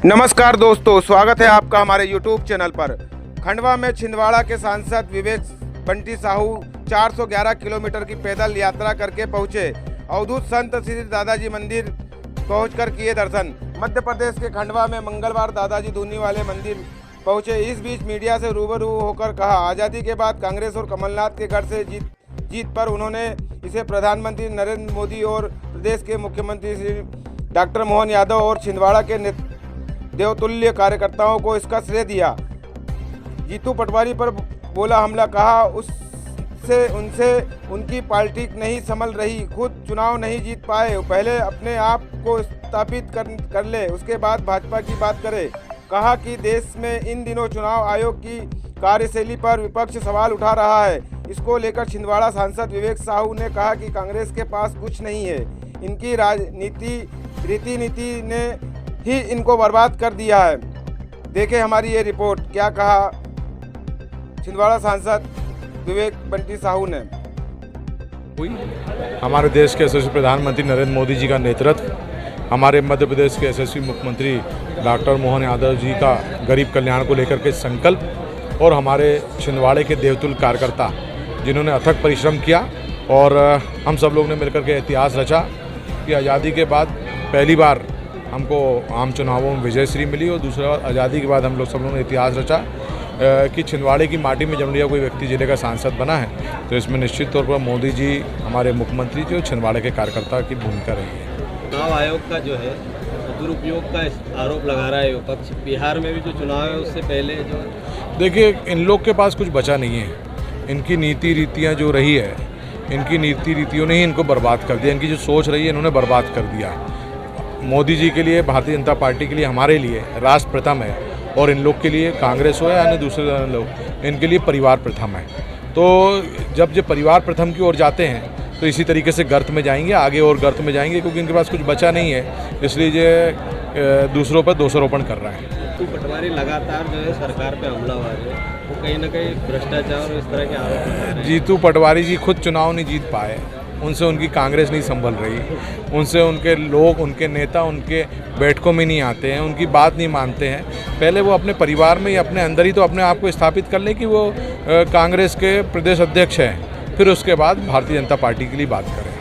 नमस्कार दोस्तों, स्वागत है आपका हमारे YouTube चैनल पर। खंडवा में छिंदवाड़ा के सांसद विवेक बंटी साहू 411 किलोमीटर की पैदल यात्रा करके पहुंचे। अवधूत संत श्री दादाजी मंदिर पहुंचकर किए दर्शन। मध्य प्रदेश के खंडवा में मंगलवार दादाजी धूनी वाले मंदिर पहुंचे। इस बीच मीडिया से रूबरू होकर कहा, आज़ादी के बाद कांग्रेस और कमलनाथ के गढ़ से जीत पर उन्होंने इसे प्रधानमंत्री नरेंद्र मोदी और प्रदेश के मुख्यमंत्री श्री डॉक्टर मोहन यादव और छिंदवाड़ा के देवतुल्य कार्यकर्ताओं को इसका श्रेय दिया। जीतू पटवारी पर बोला हमला, कहा उनसे उनकी पार्टी नहीं संभल रही, खुद चुनाव नहीं जीत पाए, पहले अपने आप को स्थापित कर ले, उसके बाद भाजपा की बात करे। कहा कि देश में इन दिनों चुनाव आयोग की कार्यशैली पर विपक्ष सवाल उठा रहा है। इसको लेकर छिंदवाड़ा सांसद विवेक साहू ने कहा कि कांग्रेस के पास कुछ नहीं है, इनकी राजनीति रीति ने ही इनको बर्बाद कर दिया है। देखें हमारी ये रिपोर्ट, क्या कहा छिंदवाड़ा सांसद विवेक बंटी साहू ने। हमारे देश के यशस्वी प्रधानमंत्री नरेंद्र मोदी जी का नेतृत्व, हमारे मध्य प्रदेश के यशस्वी मुख्यमंत्री डॉक्टर मोहन यादव जी का गरीब कल्याण को लेकर के संकल्प और हमारे छिंदवाड़े के देवतुल्य कार्यकर्ता जिन्होंने अथक परिश्रम किया और हम सब लोग ने मिलकर के इतिहास रचा कि आज़ादी के बाद पहली बार हमको आम चुनावों में विजयश्री मिली और दूसरा आज़ादी के बाद हम लोग सब लोगों ने इतिहास रचा कि छिंदवाड़े की माटी में जम लिया कोई व्यक्ति जिले का सांसद बना है। तो इसमें निश्चित तौर पर मोदी जी, हमारे मुख्यमंत्री जी और छिंदवाड़े के कार्यकर्ता की भूमिका रही है। चुनाव आयोग का जो है दुरुपयोग का आरोप लगा रहा है विपक्ष। बिहार में भी जो चुनाव है उससे पहले जो देखिए, इन लोग के पास कुछ बचा नहीं है। इनकी नीति रीतियाँ जो रही है, इनकी नीति रीतियों ने ही इनको बर्बाद कर दिया। इनकी जो सोच रही है इन्होंने बर्बाद कर दिया। मोदी जी के लिए, भारतीय जनता पार्टी के लिए, हमारे लिए राष्ट्र प्रथम है और इन लोग के लिए कांग्रेस हो या अन्य दूसरे लोग, इनके लिए परिवार प्रथम है। तो जब परिवार प्रथम की ओर जाते हैं तो इसी तरीके से गर्त में जाएंगे, आगे और गर्त में जाएंगे, क्योंकि इनके पास कुछ बचा नहीं है। इसलिए ये दूसरों पर दोषारोपण कर रहे हैं। जीतू पटवारी लगातार जो है सरकार पे हमलावर है, वो कहीं ना कहीं भ्रष्टाचार और इस तरह के आरोप लगा रहे हैं। जीतू पटवारी जी खुद चुनाव नहीं जीत पाए, उनसे उनकी कांग्रेस नहीं संभल रही, उनसे उनके लोग, उनके नेता उनके बैठकों में नहीं आते हैं, उनकी बात नहीं मानते हैं। पहले वो अपने परिवार में या अपने अंदर ही तो अपने आप को स्थापित कर ले कि वो कांग्रेस के प्रदेश अध्यक्ष हैं, फिर उसके बाद भारतीय जनता पार्टी के लिए बात करें।